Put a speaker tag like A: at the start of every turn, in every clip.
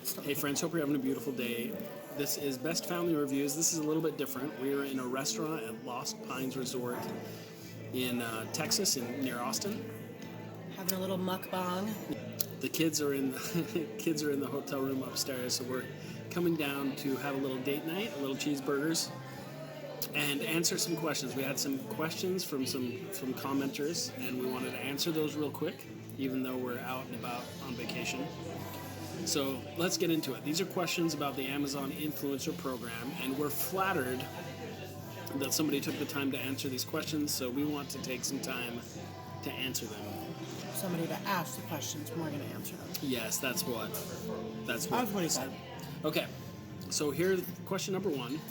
A: Hey friends, hope you're having a beautiful day. This is Best Family Reviews. This is a little bit different. We are in a restaurant at Lost Pines Resort in Texas, near Austin.
B: Having a little mukbang.
A: The kids are in the hotel room upstairs, so we're coming down to have a little date night, a little cheeseburgers, and answer some questions. We had some questions from some commenters, and we wanted to answer those real quick, even though we're out and about on vacation. So let's get into it. These are questions about the Amazon Influencer Program, and we're flattered that somebody took the time to answer these questions, so we want to take some time to answer them.
B: Somebody to ask the questions, we're going to answer them.
A: Yes, that's what
B: he said.
A: Okay, so here's question number one,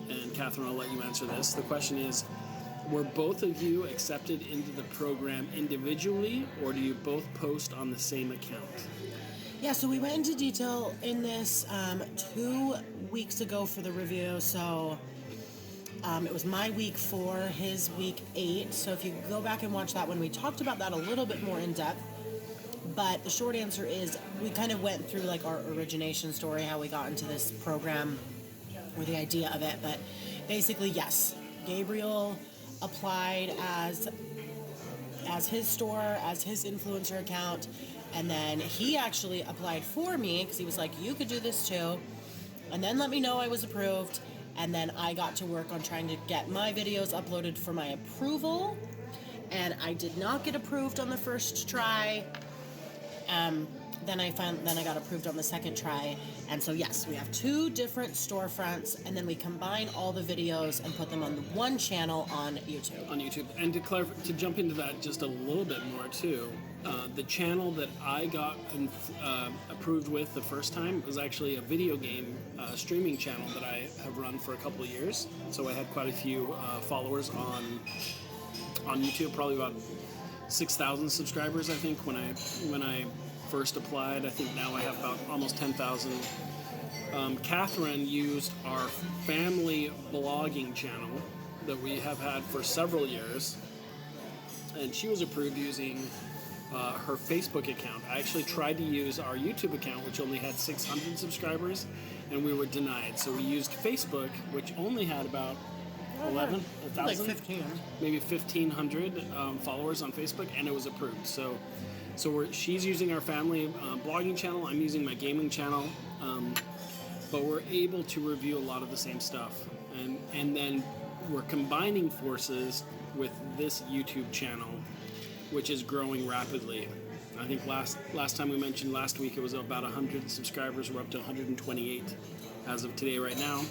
A: and Catherine, I'll let you answer this. The question is, were both of you accepted into the program individually, or do you both post on the same account?
B: Yeah, so we went into detail in this 2 weeks ago for the review. So it was my week 4, his week 8. So if you go back and watch that one, we talked about that a little bit more in depth. But the short answer is we kind of went through like our origination story, how we got into this program or the idea of it. But basically, yes, Gabriel applied as his store, as his influencer account. And then he actually applied for me because he was like, you could do this too. And then let me know I was approved. And then I got to work on trying to get my videos uploaded for my approval. And I did not get approved on the first try. Then I got approved on the second try. And so yes, we have 2 different storefronts, and then we combine all the videos and put them on the one channel on YouTube.
A: And to jump into that just a little bit more too, the channel that I got approved with the first time was actually a video game streaming channel that I have run for a couple of years. So I had quite a few followers on YouTube, probably about 6,000 subscribers, I think, when I first applied. I think now I have about almost 10,000. Catherine used our family blogging channel that we have had for several years, and she was approved using her Facebook account. I actually tried to use our YouTube account, which only had 600 subscribers, and we were denied. So we used Facebook, which only had about 1,000,
B: like 15,
A: maybe 1,500 followers on Facebook, and it was approved. So she's using our family blogging channel. I'm using my gaming channel, but we're able to review a lot of the same stuff, and then we're combining forces with this YouTube channel, which is growing rapidly. I think last time we mentioned last week it was about 100 subscribers. We're up to 128 as of today right now.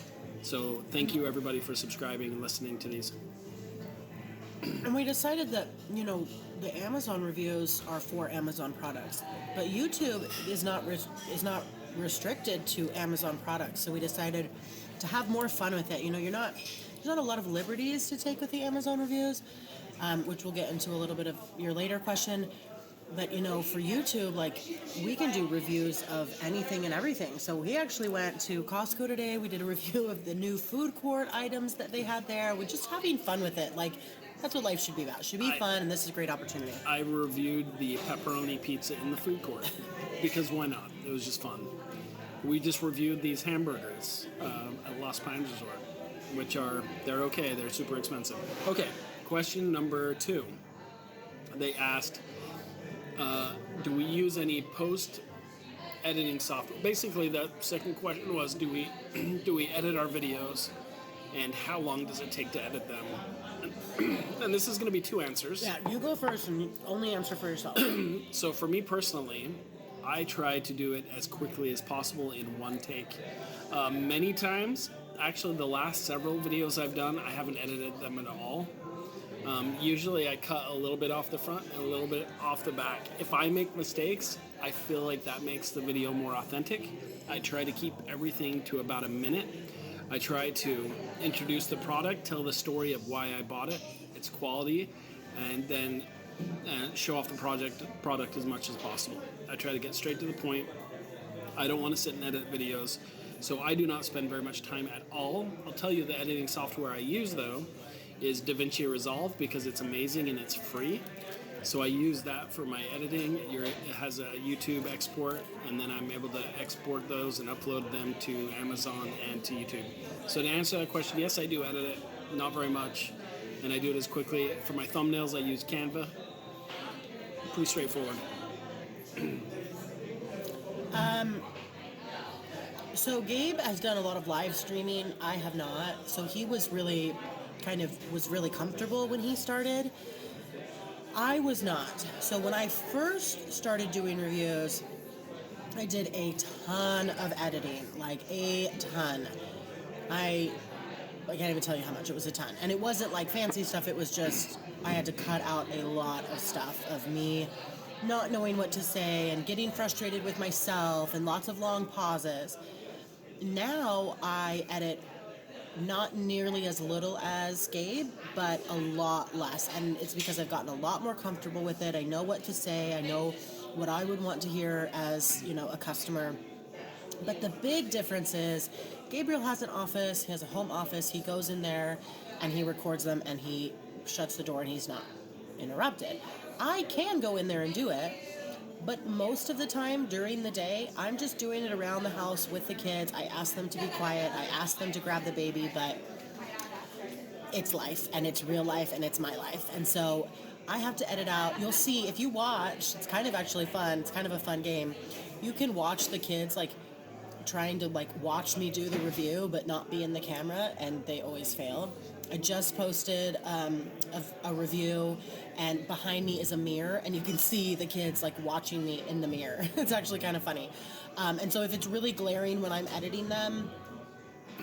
A: So thank you everybody for subscribing and listening to these.
B: And we decided that, the Amazon reviews are for Amazon products, but YouTube is not restricted to Amazon products. So we decided to have more fun with it. There's not a lot of liberties to take with the Amazon reviews, which we'll get into a little bit of your later question. But, for YouTube, we can do reviews of anything and everything. So we actually went to Costco today. We did a review of the new food court items that they had there. We're just having fun with it. That's what life should be about. It should be fun, and this is a great opportunity.
A: I reviewed the pepperoni pizza in the food court because why not? It was just fun. We just reviewed these hamburgers at Lost Pines Resort, which they're okay. They're super expensive. Okay, question number 2. They asked, do we use any post-editing software? Basically, the second question was, do we edit our videos, and how long does it take to edit them? And this is going to be 2 answers.
B: Yeah, you go first and only answer for yourself.
A: So for me personally, I try to do it as quickly as possible in one take. Many times, actually the last several videos I've done, I haven't edited them at all. Usually I cut a little bit off the front and a little bit off the back. If I make mistakes, I feel like that makes the video more authentic. I try to keep everything to about a minute. I try to introduce the product, tell the story of why I bought it, its quality, and then show off the product as much as possible. I try to get straight to the point. I don't want to sit and edit videos, so I do not spend very much time at all. I'll tell you the editing software I use, though, is DaVinci Resolve because it's amazing and it's free. So I use that for my editing. It has a YouTube export, and then I'm able to export those and upload them to Amazon and to YouTube. So to answer that question, yes, I do edit it, not very much, and I do it as quickly. For my thumbnails, I use Canva. Pretty straightforward.
B: So Gabe has done a lot of live streaming. I have not. So he was really comfortable when he started. I was not. So when I first started doing reviews, I did a ton of editing, like a ton. I can't even tell you how much. It was a ton. And it wasn't like fancy stuff. It was just, I had to cut out a lot of stuff of me not knowing what to say and getting frustrated with myself and lots of long pauses. Now I edit not nearly as little as Gabe, but a lot less. And it's because I've gotten a lot more comfortable with it. I know what to say. I know what I would want to hear as, a customer. But the big difference is Gabriel has an office. He has a home office. He goes in there and he records them and he shuts the door and he's not interrupted. I can go in there and do it. But most of the time during the day, I'm just doing it around the house with the kids. I ask them to be quiet. I ask them to grab the baby, but it's life, and it's real life, and it's my life. And so I have to edit out. You'll see, if you watch, it's kind of actually fun. It's kind of a fun game. You can watch the kids, trying to, watch me do the review, but not be in the camera, and they always fail. I just posted a review, and behind me is a mirror, and you can see the kids watching me in the mirror. It's actually kind of funny. And so if it's really glaring when I'm editing them,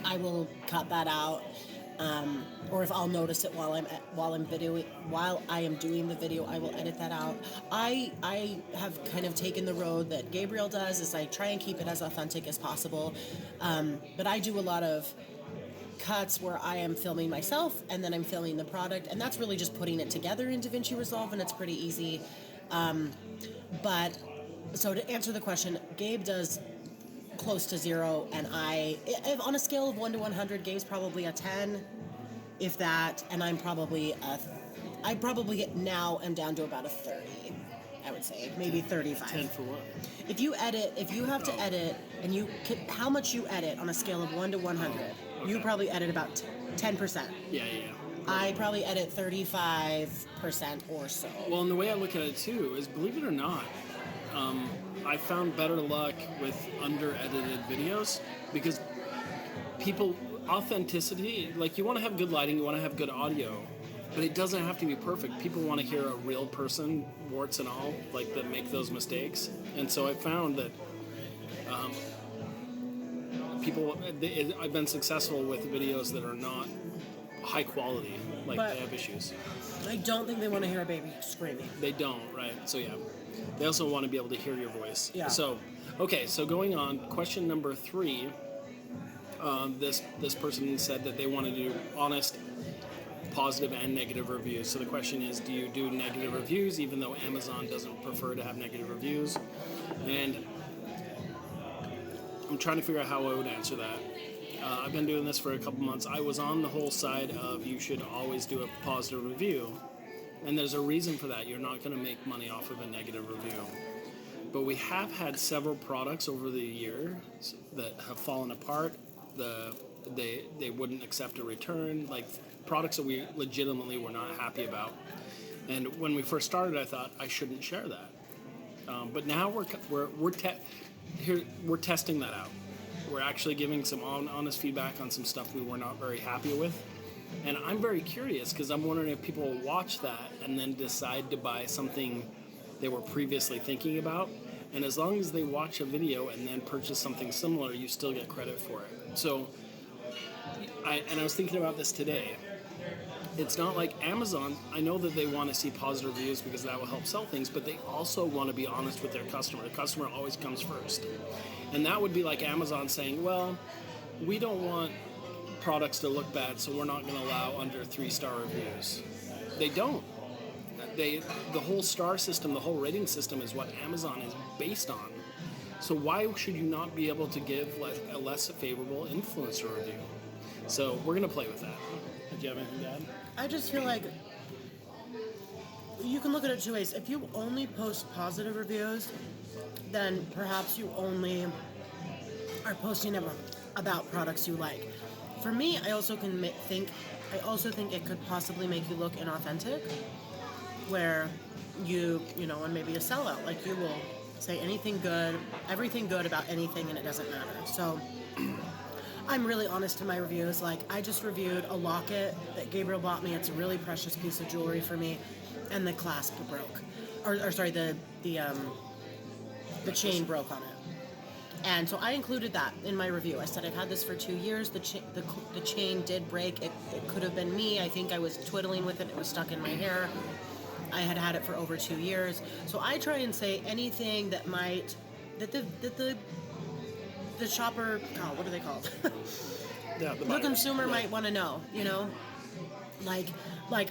B: I will cut that out. Or if I'll notice it while I am doing the video, I will edit that out. I have kind of taken the road that Gabriel does, is I try and keep it as authentic as possible. But I do a lot of cuts where I am filming myself and then I'm filming the product, and that's really just putting it together in DaVinci Resolve, and it's pretty easy. But so to answer the question, Gabe does close to 0, and if on a scale of 1 to 100, Gabe's probably a 10, if that, and I probably now am down to about a 30. I would say maybe 35.
A: 10 for what?
B: If you have to edit, and how much you edit on a scale of 1 to 100,
A: okay.
B: You probably edit about 10%.
A: Yeah.
B: I probably edit 35% or so.
A: Well, and the way I look at it too is, believe it or not, I found better luck with under-edited videos because authenticity, you want to have good lighting, you want to have good audio, but it doesn't have to be perfect. People want to hear a real person, warts and all, that make those mistakes. And so I found that I've been successful with videos that are not high quality,
B: But
A: they have issues.
B: I don't think they want to hear a baby screaming.
A: They don't, right? So yeah, they also want to be able to hear your voice.
B: Yeah.
A: So, okay, so going on, question number 3. This person said that they want to do honest, positive, and negative reviews. So the question is, do you do negative reviews, even though Amazon doesn't prefer to have negative reviews? And I'm trying to figure out how I would answer that. I've been doing this for a couple months. I was on the whole side of you should always do a positive review. And there's a reason for that. You're not going to make money off of a negative review. But we have had several products over the years that have fallen apart. They wouldn't accept a return. Products that we legitimately were not happy about. And when we first started, I thought I shouldn't share that. But now we're testing that out. We're actually giving some honest feedback on some stuff we were not very happy with. And I'm very curious because I'm wondering if people will watch that and then decide to buy something they were previously thinking about. And as long as they watch a video and then purchase something similar, you still get credit for it. So, I was thinking about this today. It's not like Amazon, I know that they want to see positive reviews because that will help sell things, but they also want to be honest with their customer. The customer always comes first. And that would be like Amazon saying, well, we don't want products to look bad, so we're not going to allow under 3-star reviews. They don't. The whole star system, the whole rating system is what Amazon is based on. So why should you not be able to give a less favorable influencer review? So we're going to play with that. Do you have anything to add?
B: I just feel like you can look at it two ways. If you only post positive reviews, then perhaps you only are posting about products you like. For me, I also think it could possibly make you look inauthentic, where you know, and maybe a sellout. Like you will say anything good, everything good about anything, and it doesn't matter. So I'm really honest in my reviews. Like I just reviewed a locket that Gabriel bought me. It's a really precious piece of jewelry for me, and the clasp broke, or sorry, the chain broke on it. And so I included that in my review. I said I've had this for 2 years. The chain did break. It could have been me. I think I was twiddling with it. It was stuck in my hair. I had had it for over 2 years. So I try and say anything that might that the shopper, oh, what are they called?
A: Yeah,
B: The consumer might want to know, you know, like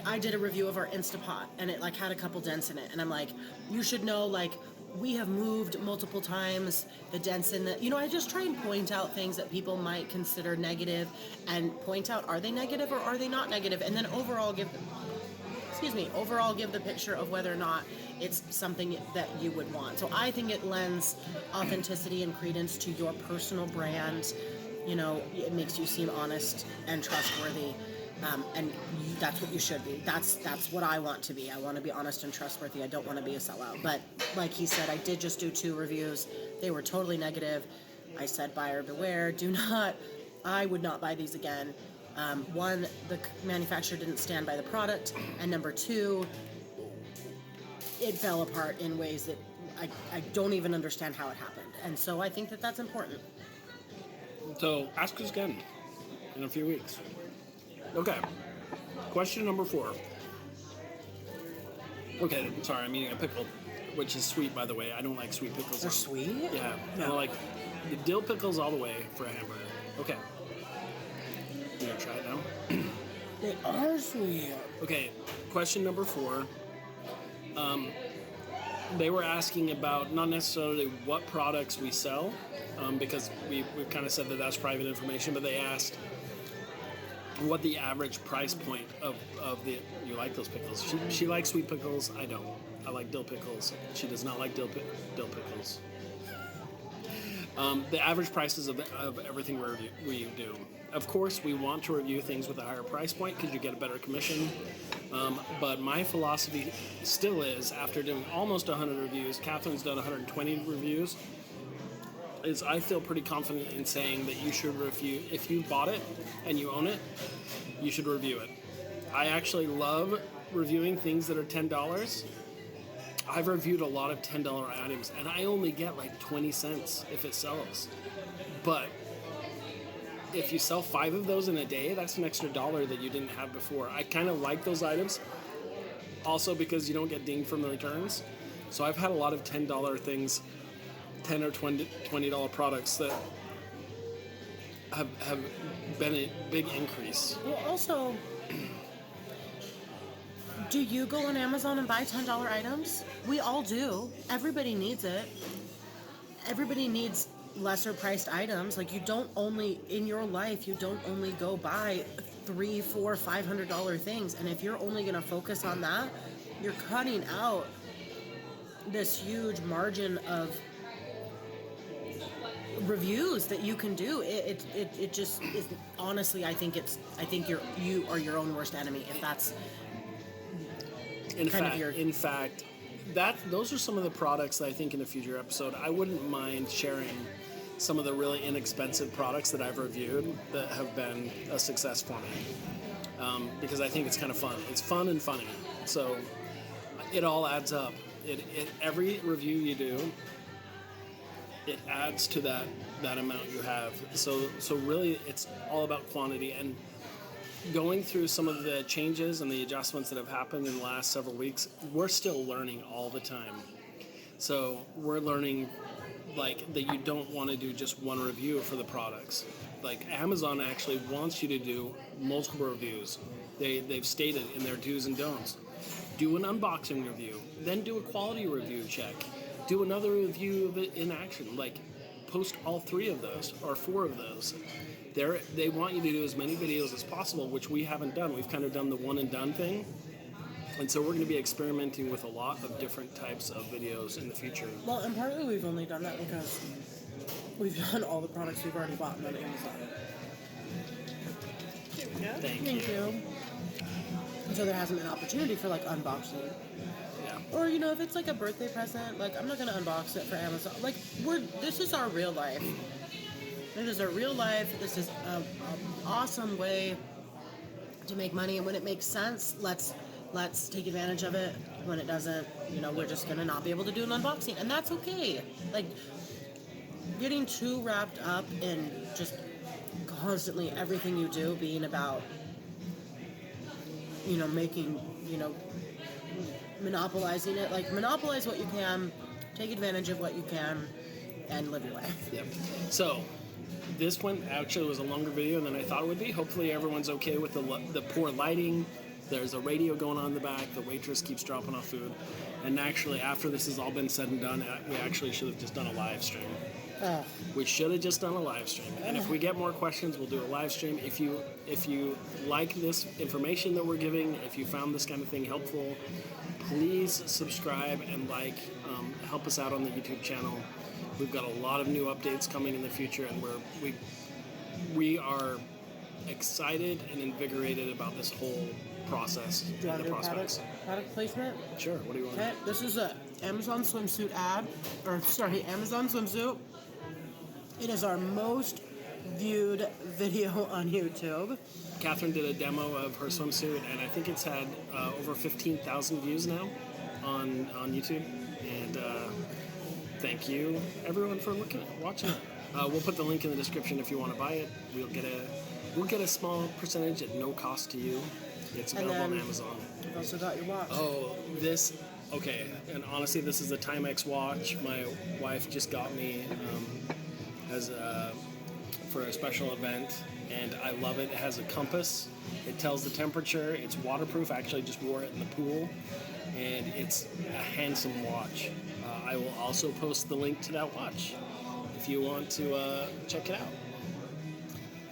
B: I did a review of our Instapot and it like had a couple dents in it, and I'm like, you should know, like we have moved multiple times, the dents in the, you know, I just try and point out things that people might consider negative and point out, are they negative or are they not negative, and then overall give the picture of whether or not it's something that you would want. So I think it lends authenticity and credence to your personal brand. You know, it makes you seem honest and trustworthy, and that's what you should be. That's what I want to be. I want to be honest and trustworthy. I don't want to be a sellout. But like he said, I did just do 2 reviews. They were totally negative. I said, buyer beware. I would not buy these again. One, the manufacturer didn't stand by the product, and number 2, it fell apart in ways that I don't even understand how it happened. And so I think that that's important.
A: So ask us again in a few weeks. Okay. Question number 4. Okay, sorry, I'm eating a pickle, which is sweet, by the way. I don't like sweet pickles.
B: They're sweet?
A: Yeah. I like the dill pickles all the way for a hamburger. Okay. You gonna try it now?
B: They are sweet.
A: Okay, question number 4. They were asking about not necessarily what products we sell, because we've kind of said that that's private information, but they asked what the average price point of the, you like those pickles. She likes sweet pickles, I don't. I like dill pickles. She does not like dill pickles. The average prices of everything we do. Of course, we want to review things with a higher price point because you get a better commission. But my philosophy still is, after doing almost 100 reviews, Catherine's done 120 reviews, is I feel pretty confident in saying that you should review, if you bought it and you own it, you should review it. I actually love reviewing things that are $10. I've reviewed a lot of $10 items, and I only get like 20 cents if it sells. But if you sell 5 of those in a day, that's an extra $1 that you didn't have before. I kind of like those items, also because you don't get dinged from the returns. So I've had a lot of $10 things, $10 or $20 products that have been a big increase.
B: Well, also, do you go on Amazon and buy $10 items? We all do. Everybody needs it. Everybody needs lesser priced items. Like, you don't only, in your life, you don't only go buy $300, $400, $500 things. And if you're only going to focus on that, you're cutting out this huge margin of reviews that you can do. It just is, honestly, I think you are your own worst enemy if that's
A: in fact, those are some of the products that I think in a future episode I wouldn't mind sharing some of the really inexpensive products that I've reviewed that have been a success for me, because I think it's kind of fun. It's fun and funny, so it all adds up. Every review you do, it adds to that amount you have. So really, it's all about quantity. And going through some of the changes and the adjustments that have happened in the last several weeks, we're still learning all the time. So we're learning, like, that you don't want to do just one review for the products. Like, Amazon actually wants you to do multiple reviews. They've stated in their do's and don'ts. Do an unboxing review, then do a quality review check. Do another review of it in action. Like, post all 3 of those or 4 of those. They want you to do as many videos as possible, which we haven't done. We've kind of done the one and done thing. And so we're going to be experimenting with a lot of different types of videos in the future.
B: Well, and partly we've only done that because we've done all the products we've already bought on Amazon.
A: Thank you.
B: So there hasn't been an opportunity for like unboxing.
A: Yeah.
B: Or, if it's like a birthday present, like I'm not gonna unbox it for Amazon. Like this is our real life. This is our real life. This is an awesome way to make money, and when it makes sense, let's take advantage of it. When it doesn't, we're just gonna not be able to do an unboxing, and that's okay. Like getting too wrapped up in just constantly everything you do being about, making, monopolizing it. Like monopolize what you can, take advantage of what you can, and live your life.
A: Yep. So this one actually was a longer video than I thought it would be. Hopefully everyone's okay with the poor lighting. There's a radio going on in the back. The waitress keeps dropping off food. And actually, after this has all been said and done, we actually should have just done a live stream. We should have just done a live stream. And if we get more questions, we'll do a live stream. If you like this information that we're giving, if you found this kind of thing helpful, please subscribe and help us out on the YouTube channel. We've got a lot of new updates coming in the future, and we are excited and invigorated about this whole process and the prospects.
B: Product placement?
A: Sure. What do you want?
B: Okay, this is a Amazon swimsuit Amazon swimsuit. It is our most viewed video on YouTube.
A: Catherine did a demo of her swimsuit, and I think it's had over 15,000 views now on YouTube. And thank you, everyone, for watching it. We'll put the link in the description if you want to buy it. We'll get a small percentage at no cost to you. It's available on Amazon.
B: You've also got your watch.
A: Oh, okay. And honestly, this is a Timex watch my wife just got me for a special event, and I love it. It has a compass. It tells the temperature. It's waterproof. I actually just wore it in the pool, and it's a handsome watch. I will also post the link to that watch if you want to check it out.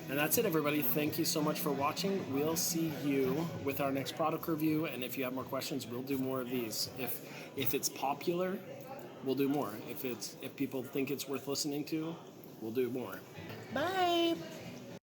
A: And that's it, everybody. Thank you so much for watching. We'll see you with our next product review, and if you have more questions, we'll do more of these. If it's popular, we'll do more. If people think it's worth listening to, we'll do more.
B: Bye.